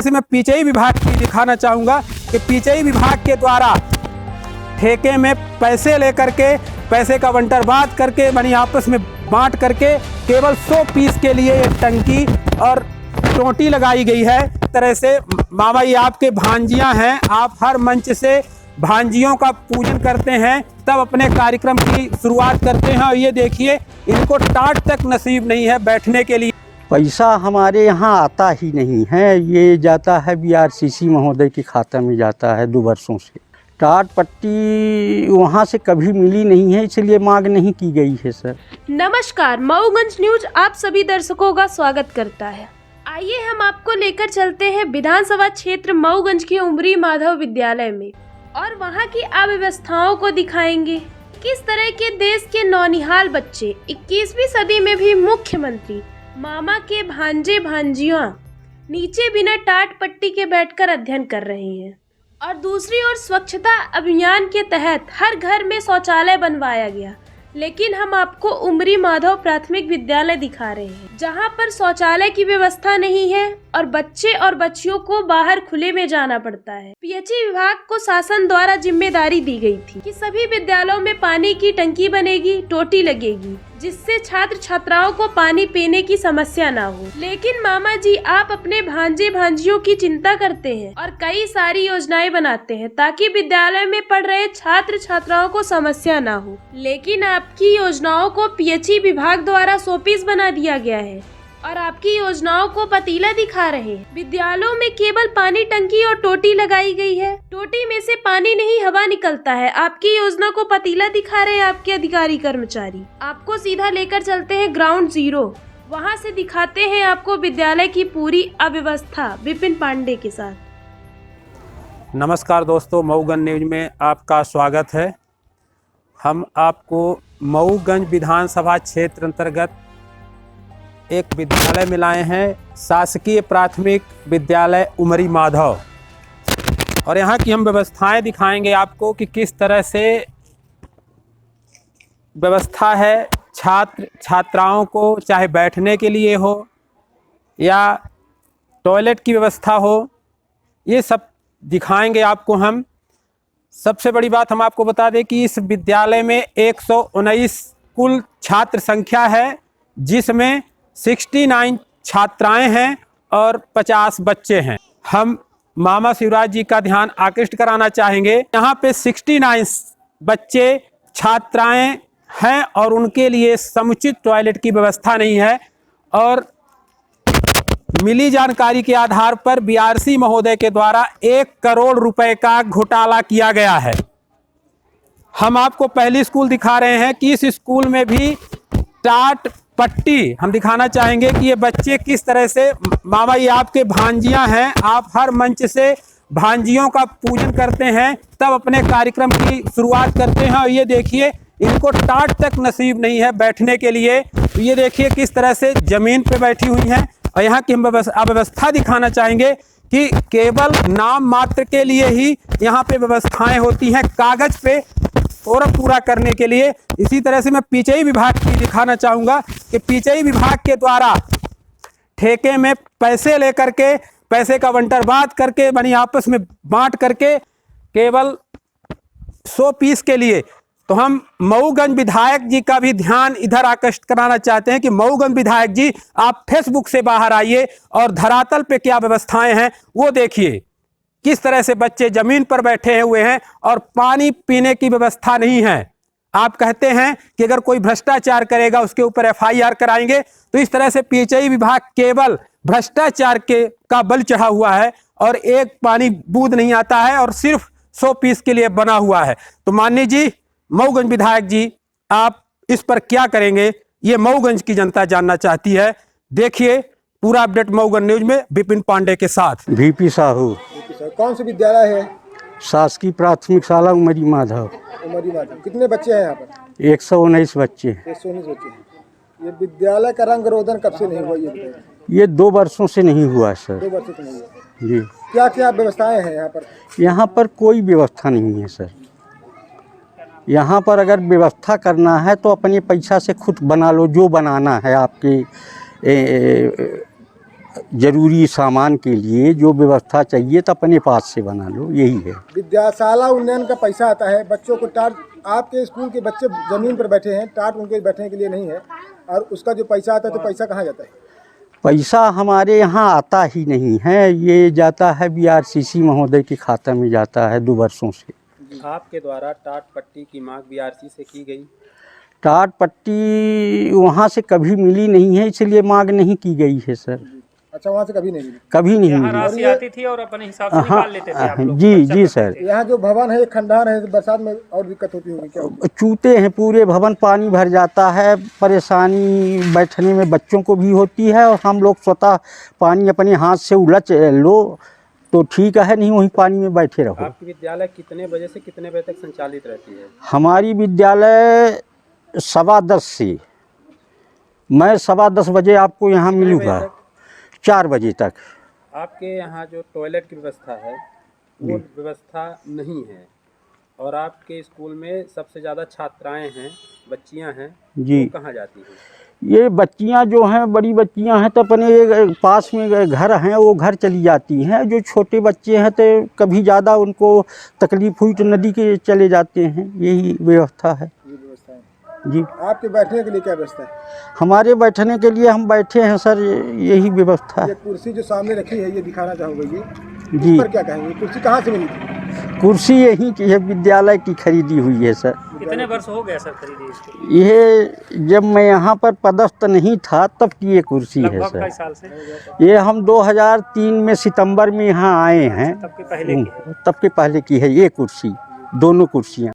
से मैं पीछे विभाग की दिखाना चाहूँगा कि पीछे विभाग के द्वारा ठेके में पैसे लेकर के पैसे का बंटरवाद करके यानी आपस में बांट करके केवल 100 पीस के लिए ये टंकी और टोटी लगाई गई है। इस तरह से मामा ये आपके भांजियां हैं, आप हर मंच से भांजियों का पूजन करते हैं तब अपने कार्यक्रम की शुरुआत करते हैं। और ये देखिए इनको टाट तक नसीब नहीं है बैठने के लिए। पैसा हमारे यहाँ आता ही नहीं है, ये जाता है बीआरसीसी महोदय के खाता में जाता है 2 वर्षों से। टाट पट्टी वहाँ से कभी मिली नहीं है, इसलिए मांग नहीं की गई है सर। नमस्कार, मऊगंज न्यूज आप सभी दर्शकों का स्वागत करता है। आइए हम आपको लेकर चलते हैं विधानसभा क्षेत्र मऊगंज के उमरी माधव विद्यालय में और वहाँ की अव्यवस्थाओं को दिखाएंगे। किस तरह के देश के नौनिहाल बच्चे 21वीं सदी में भी मुख्यमंत्री मामा के भांजे भांजियां नीचे बिना टाट पट्टी के बैठकर अध्ययन कर रहे हैं। और दूसरी ओर स्वच्छता अभियान के तहत हर घर में शौचालय बनवाया गया, लेकिन हम आपको उमरी माधव प्राथमिक विद्यालय दिखा रहे हैं जहां पर शौचालय की व्यवस्था नहीं है और बच्चे और बच्चियों को बाहर खुले में जाना पड़ता है। पीएचई विभाग को शासन द्वारा जिम्मेदारी दी गई थी कि सभी विद्यालयों में पानी की टंकी बनेगी, टोटी लगेगी, जिससे छात्र छात्राओं को पानी पीने की समस्या ना हो। लेकिन मामा जी आप अपने भांजे भांजियों की चिंता करते हैं और कई सारी योजनाएं बनाते हैं ताकि विद्यालय में पढ़ रहे छात्र छात्राओं को समस्या ना हो। लेकिन आपकी योजनाओं को पीएचई विभाग द्वारा शोपीस बना दिया गया है और आपकी योजनाओं को पतीला दिखा रहे हैं। विद्यालयों में केवल पानी टंकी और टोटी लगाई गई है, टोटी में से पानी नहीं हवा निकलता है। आपकी योजना को पतीला दिखा रहे हैं आपके अधिकारी कर्मचारी। आपको सीधा लेकर चलते हैं ग्राउंड जीरो, वहां से दिखाते हैं आपको विद्यालय की पूरी अव्यवस्था विपिन पांडे के साथ। नमस्कार दोस्तों, मऊगंज न्यूज में आपका स्वागत है। हम आपको मऊगंज विधानसभा क्षेत्र अंतर्गत एक विद्यालय में लाए हैं, शासकीय प्राथमिक विद्यालय उमरी माधव, और यहाँ की हम व्यवस्थाएं दिखाएंगे आपको कि किस तरह से व्यवस्था है छात्र छात्राओं को, चाहे बैठने के लिए हो या टॉयलेट की व्यवस्था हो, ये सब दिखाएंगे आपको हम। सबसे बड़ी बात हम आपको बता दें कि इस विद्यालय में 119 कुल छात्र संख्या है, जिसमें 69 छात्राएं हैं और 50 बच्चे हैं। हम मामा शिवराज जी का ध्यान आकृष्ट कराना चाहेंगे, यहाँ पे 69 बच्चे छात्राएं हैं और उनके लिए समुचित टॉयलेट की व्यवस्था नहीं है। और मिली जानकारी के आधार पर बीआरसी महोदय के द्वारा 1 करोड़ रुपए का घोटाला किया गया है। हम आपको पहली स्कूल दिखा रहे हैं कि इस स्कूल में भी टाट पट्टी हम दिखाना चाहेंगे कि ये बच्चे किस तरह से, मामा ये आपके भांजियां हैं, आप हर मंच से भांजियों का पूजन करते हैं तब अपने कार्यक्रम की शुरुआत करते हैं। और ये देखिए इनको टाट तक नसीब नहीं है बैठने के लिए। तो ये देखिए किस तरह से जमीन पे बैठी हुई हैं। और यहाँ की हम अव्यवस्था दिखाना चाहेंगे कि केवल नाम मात्र के लिए ही यहाँ पे व्यवस्थाएं होती हैं, कागज पे फॉर्म पूरा करने के लिए। इसी तरह से मैं पीछे विभाग की दिखाना चाहूँगा कि पीछे विभाग के द्वारा ठेके में पैसे लेकर के पैसे का बंटरवाद करके यानी आपस में बांट करके केवल 100 पीस के लिए। तो हम मऊगंज विधायक जी का भी ध्यान इधर आकर्षित कराना चाहते हैं कि मऊगंज विधायक जी आप फेसबुक से बाहर आइए और धरातल पे क्या व्यवस्थाएं हैं वो देखिए। किस तरह से बच्चे जमीन पर बैठे हुए हैं और पानी पीने की व्यवस्था नहीं है। आप कहते हैं कि अगर कोई भ्रष्टाचार करेगा उसके ऊपर एफआईआर कराएंगे, तो इस तरह से पीएचई विभाग केवल भ्रष्टाचार का बल चढ़ा हुआ है और एक पानी बूंद नहीं आता है और सिर्फ 100 पीस के लिए बना हुआ है। तो माननीय जी मऊगंज विधायक जी आप इस पर क्या करेंगे, ये मऊगंज की जनता जानना चाहती है। देखिए पूरा अपडेट मऊगंज न्यूज में विपिन पांडे के साथ। वीपी साहू। कौन सा विद्यालय है? शासकीय प्राथमिक शाला उमरी माधव। उमरी माधव। कितने बच्चे हैं यहाँ पर? 119 बच्चे। 119 बच्चे हैं। ये विद्यालय का रंग रोदन कब से नहीं हुआ? ये 2 वर्षों से नहीं हुआ सर। 2 वर्षों से नहीं हुआ जी। क्या क्या व्यवस्थाएं हैं यहाँ पर? यहाँ पर कोई व्यवस्था नहीं है सर। यहाँ पर अगर व्यवस्था करना है तो अपने पैसा से खुद बना लो, जो बनाना है आपकी जरूरी सामान के लिए जो व्यवस्था चाहिए तो अपने पास से बना लो, यही है। विद्याशाला उन्नयन का पैसा आता है, बच्चों को टाट, आपके स्कूल के बच्चे जमीन पर बैठे हैं, टाट उनके बैठने के लिए नहीं है, और उसका जो पैसा आता है तो पैसा कहाँ जाता है? पैसा हमारे यहाँ आता ही नहीं है, ये जाता है बीआरसीसी महोदय के खाते में जाता है 2 वर्षों से। आपके द्वारा टाट पट्टी की मांग बीआरसी से की गई? टाट पट्टी वहाँ से कभी मिली नहीं है, इसलिए मांग नहीं की गई है सर। अच्छा, वहाँ से कभी नहीं मिली? कभी नहीं मिली। राशि आती थी और अपने हिसाब से निकाल लेते थे आप लोग? जी सर। यहाँ जो भवन है खंडहर है, बरसात में और दिक्कत होती होगी क्या? चूते हैं पूरे भवन, पानी भर जाता है, परेशानी बैठने में बच्चों को भी होती है, और हम लोग स्वतः पानी अपने हाथ से उलच लो तो ठीक है, नहीं वहीं पानी में बैठे रहो। आपकी विद्यालय कितने बजे से कितने बजे तक संचालित रहती है? हमारी विद्यालय 10:15 से, मैं 10:15 बजे आपको यहाँ मिलूँगा 4 बजे तक। आपके यहाँ जो टॉयलेट की व्यवस्था है वो व्यवस्था नहीं है, और आपके स्कूल में सबसे ज़्यादा छात्राएं हैं, बच्चियां हैं, जी। वो कहाँ जाती हैं? ये बच्चियां जो हैं, बड़ी बच्चियां हैं तो अपने पास में घर हैं, वो घर चली जाती हैं। जो छोटे बच्चे हैं तो कभी ज़्यादा उनको तकलीफ़ हुई तो नदी के चले जाते हैं, यही व्यवस्था है। ये व्यवस्था है जी। आपके बैठने के लिए क्या व्यवस्था है? हमारे बैठने के लिए हम बैठे हैं सर, यही व्यवस्था ये है। कुर्सी जो सामने रखी है, ये दिखाना चाहूँगा, ये जी। इस पर क्या कहेंगे? कुर्सी कहाँ से मिली थी? कुर्सी यही की है, विद्यालय की खरीदी हुई है सर। कितने वर्ष हो गए सर खरीदी इसके? ये जब मैं यहाँ पर पदस्थ नहीं था तब की ये कुर्सी है लगभग सर। कई साल से? ये हम 2003 में सितंबर में यहाँ आए हैं, तब के पहले की है? तब के पहले की है ये कुर्सी, दोनों कुर्सियाँ।